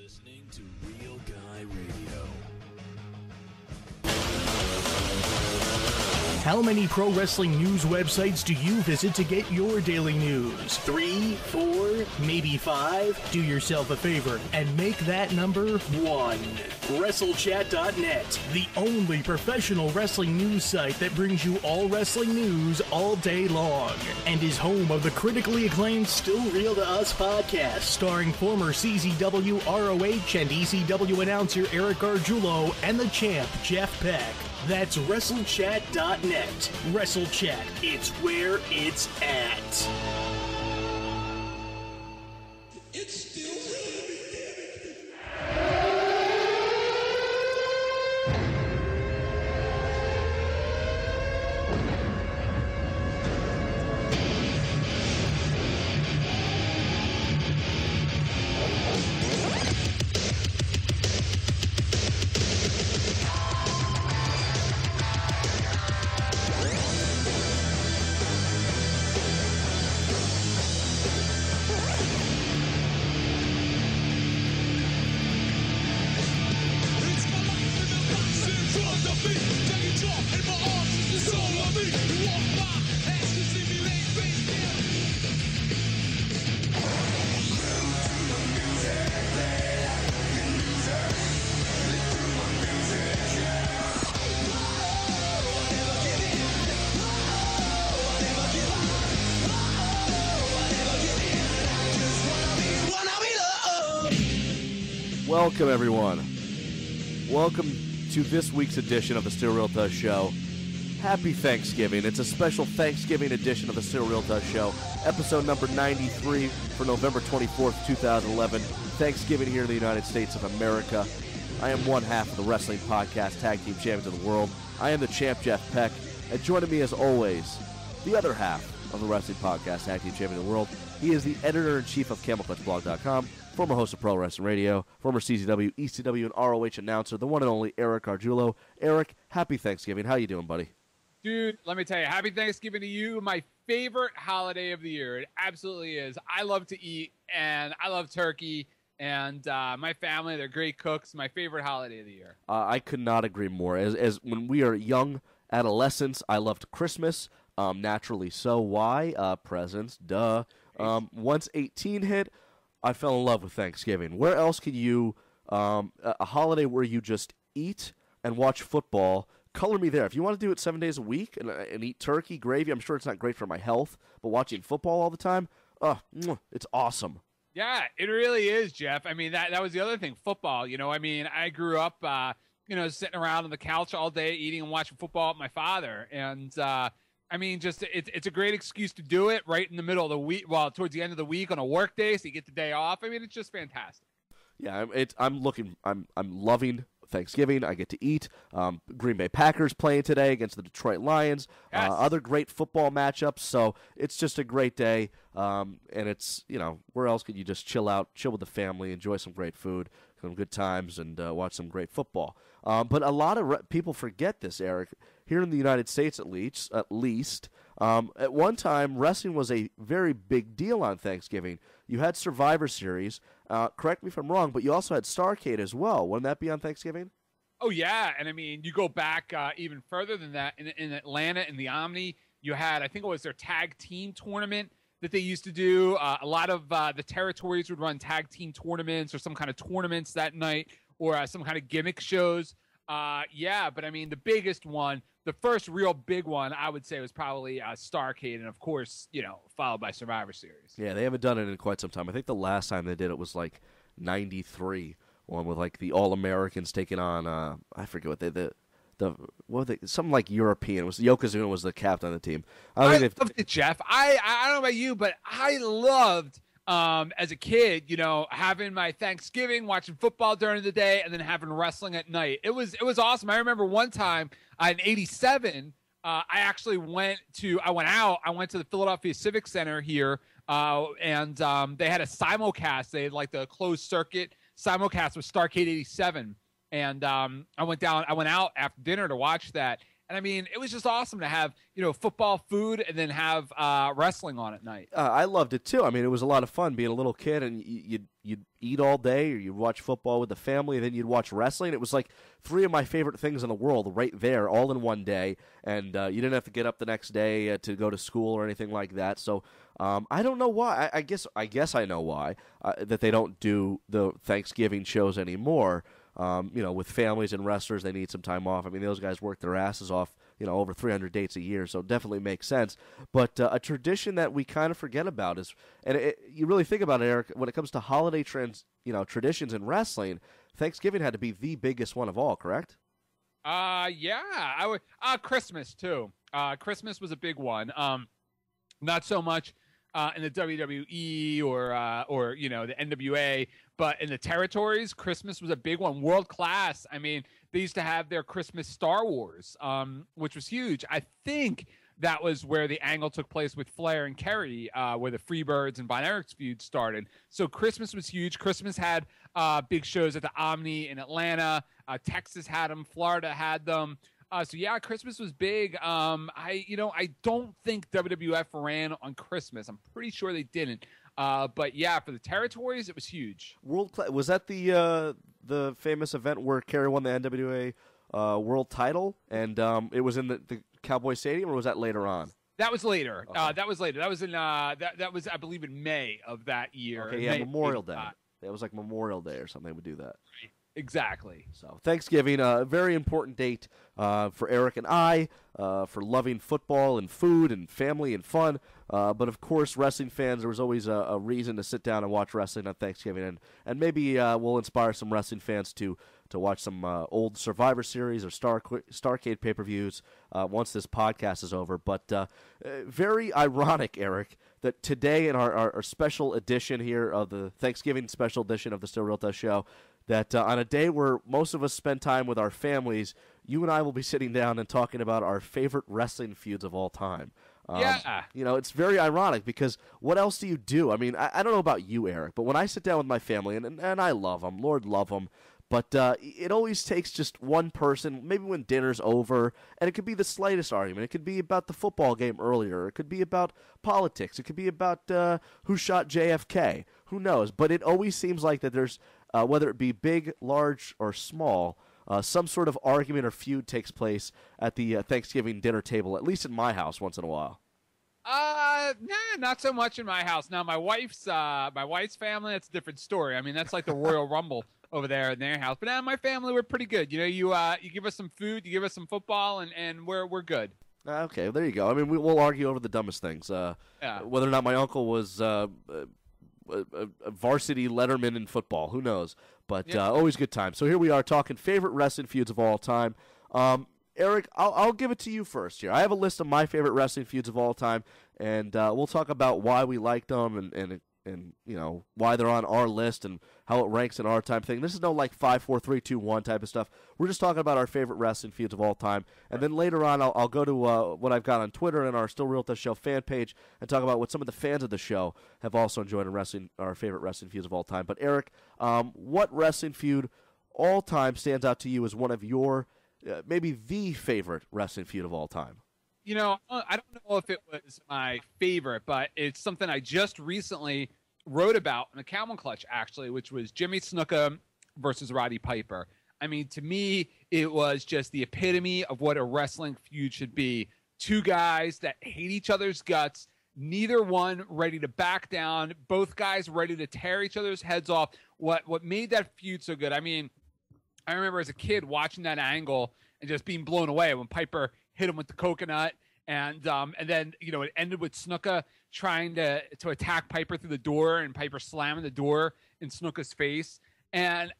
listening to Real Guy Radio. How many pro wrestling news websites do you visit to get your daily news? 3, 4, maybe 5? Do yourself a favor and make that number 1. WrestleChat.net, the only professional wrestling news site that brings you all wrestling news all day long, and is home of the critically acclaimed Still Real to Us podcast, starring former CZW, ROH, and ECW announcer Eric Gargiulo and the champ Jeff Peck. That's WrestleChat.net. WrestleChat, it's where it's at. It's still real. Welcome, everyone. Welcome to this week's edition of the Still Real to Us Show. Happy Thanksgiving. It's a special Thanksgiving edition of the Still Real to Us Show, episode number 93 for November 24th, 2011. Thanksgiving here in the United States of America. I am one half of the Wrestling Podcast Tag Team Champions of the World. I am the champ, Jeff Peck. And joining me, as always, the other half of the Wrestling Podcast Tag Team Champion of the World. He is the editor-in-chief of CamelClutchBlog.com, former host of Pro Wrestling Radio, former CZW, ECW, and ROH announcer, the one and only Eric Gargiulo. Eric, happy Thanksgiving. How you doing, buddy? Dude, let me tell you, happy Thanksgiving to you. My favorite holiday of the year. It absolutely is. I love to eat, and I love turkey, and my family, they're great cooks. My favorite holiday of the year. I could not agree more. As when we are young adolescents, I loved Christmas. Naturally so. Why? Presents. Duh. Once 18 hit, I fell in love with Thanksgiving. Where else can you, a holiday where you just eat and watch football, color me there. If you want to do it 7 days a week and eat turkey, gravy, I'm sure it's not great for my health, but watching football all the time, it's awesome. Yeah, it really is, Jeff. I mean, that was the other thing, football. You know, I mean, I grew up, sitting around on the couch all day eating and watching football with my father. And, I mean, just it's a great excuse to do it right in the middle of the week, well, towards the end of the week on a work day, so you get the day off. I mean, it's just fantastic. Yeah, I'm loving Thanksgiving. I get to eat. Green Bay Packers playing today against the Detroit Lions. Yes. Other great football matchups. So it's just a great day. And it's, where else could you just chill out, chill with the family, enjoy some great food, some good times, and watch some great football. But a lot of people forget this, Eric. Here in the United States, at least, at one time, wrestling was a very big deal on Thanksgiving. You had Survivor Series. Correct me if I'm wrong, but you also had Starrcade as well. Wouldn't that be on Thanksgiving? Oh, yeah. And, I mean, you go back even further than that. In Atlanta, in the Omni, you had, I think it was their tag team tournament that they used to do. A lot of the territories would run tag team tournaments or some kind of tournaments that night or some kind of gimmick shows. But I mean, the biggest one, the first real big one, I would say was probably Starrcade, and of course, followed by Survivor Series. Yeah, they haven't done it in quite some time. I think the last time they did it was like 93, one with like the All-Americans taking on, I forget what something like European. It was Yokozuna was the captain of the team. I loved it, Jeff. I don't know about you, but I loved as a kid, having my Thanksgiving, watching football during the day, and then having wrestling at night. It was awesome. I remember one time in '87, I went to the Philadelphia Civic Center here, and they had a simulcast. They had like the closed circuit simulcast with Starrcade '87, and I went out after dinner to watch that. And I mean, it was just awesome to have, football, food, and then have wrestling on at night. I loved it too. I mean, it was a lot of fun being a little kid, and you'd eat all day, or you'd watch football with the family, and then you'd watch wrestling. It was like three of my favorite things in the world right there, all in one day, and you didn't have to get up the next day to go to school or anything like that. So I don't know why. I guess I know why that they don't do the Thanksgiving shows anymore. With families and wrestlers, they need some time off. I mean, those guys work their asses off, over 300 dates a year, so it definitely makes sense. But a tradition that we kind of forget about is, and you really think about it, Eric, when it comes to holiday traditions in wrestling, Thanksgiving had to be the biggest one of all, correct? Yeah, I would. Christmas too. Christmas was a big one. Not so much in the WWE or the NWA, but in the territories, Christmas was a big one. World class. I mean, they used to have their Christmas Star Wars, which was huge. I think that was where the angle took place with Flair and Kerry, where the Freebirds and Von Erich's feud started. So Christmas was huge. Christmas had big shows at the Omni in Atlanta. Texas had them. Florida had them. So yeah, Christmas was big. I don't think WWF ran on Christmas. I'm pretty sure they didn't. But yeah, for the territories, it was huge. Was that the famous event where Kerry won the NWA world title, and it was in the Cowboy Stadium, or was that later on? That was later. Okay. That was later. That was in that was, I believe, in May of that year. Okay, yeah, Memorial Day. It was like Memorial Day or something. They would do that. Exactly. So Thanksgiving, a very important date for Eric and I, for loving football and food and family and fun. But of course, wrestling fans, there was always a reason to sit down and watch wrestling on Thanksgiving, and maybe we'll inspire some wrestling fans to watch some old Survivor Series or Starrcade pay-per-views once this podcast is over. But very ironic, Eric, that today in our special edition here of the Thanksgiving special edition of the Still Real Tough Show, that on a day where most of us spend time with our families, you and I will be sitting down and talking about our favorite wrestling feuds of all time. Yeah. It's very ironic because what else do you do? I mean, I don't know about you, Eric, but when I sit down with my family, and I love them, Lord love them, but it always takes just one person, maybe when dinner's over, and it could be the slightest argument. It could be about the football game earlier. It could be about politics. It could be about who shot JFK. Who knows? But it always seems like that there's, whether it be big, large, or small, some sort of argument or feud takes place at the Thanksgiving dinner table, at least in my house once in a while. Nah, not so much in my house. Now, my wife's family, that's a different story. I mean, that's like the Royal Rumble over there in their house. But my family, we're pretty good. You give us some food, you give us some football, and we're good. Okay, there you go. I mean, we'll argue over the dumbest things. Whether or not my uncle was a varsity letterman in football, who knows? But always good time. So here we are talking favorite wrestling feuds of all time. Eric, I'll give it to you first here. I have a list of my favorite wrestling feuds of all time, and we'll talk about why we like them and why they're on our list and how it ranks in our time thing. This is no like 5, 4, 3, 2, 1 type of stuff. We're just talking about our favorite wrestling feuds of all time. And then later on, I'll go to what I've got on Twitter and our Still Real Tough Show fan page and talk about what some of the fans of the show have also enjoyed in our favorite wrestling feuds of all time. But Eric, what wrestling feud all time stands out to you as one of your maybe the favorite wrestling feud of all time? I don't know if it was my favorite, but it's something I just recently wrote about in a Camel Clutch, actually, which was Jimmy Snuka versus Roddy Piper. I mean, to me, it was just the epitome of what a wrestling feud should be. Two guys that hate each other's guts, neither one ready to back down, both guys ready to tear each other's heads off. What made that feud so good? I mean, I remember as a kid watching that angle and just being blown away when Piper hit him with the coconut, and then it ended with Snuka trying to attack Piper through the door, and Piper slamming the door in Snuka's face. And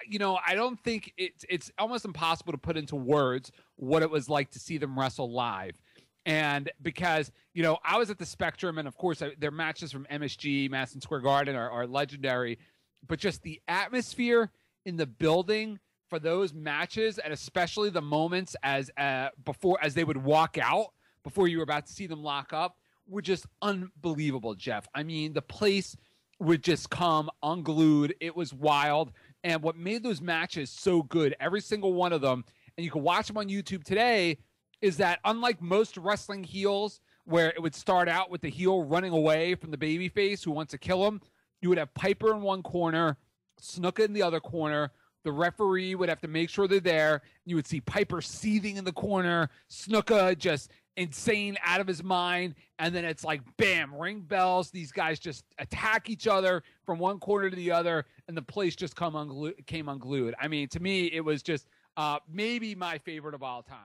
I don't think it's almost impossible to put into words what it was like to see them wrestle live. And because I was at the Spectrum, and of course their matches from MSG, Madison Square Garden, are legendary, but just the atmosphere in the building for those matches, and especially the moments as they would walk out before you were about to see them lock up, were just unbelievable, Jeff. I mean, the place would just come unglued. It was wild. And what made those matches so good, every single one of them, and you can watch them on YouTube today, is that unlike most wrestling heels, where it would start out with the heel running away from the babyface who wants to kill him, you would have Piper in one corner, Snuka in the other corner. The referee would have to make sure they're there. You would see Piper seething in the corner, Snuka just insane, out of his mind, and then it's like, bam, ring bells. These guys just attack each other from one corner to the other, and the place just came unglued. I mean, to me, it was just maybe my favorite of all time.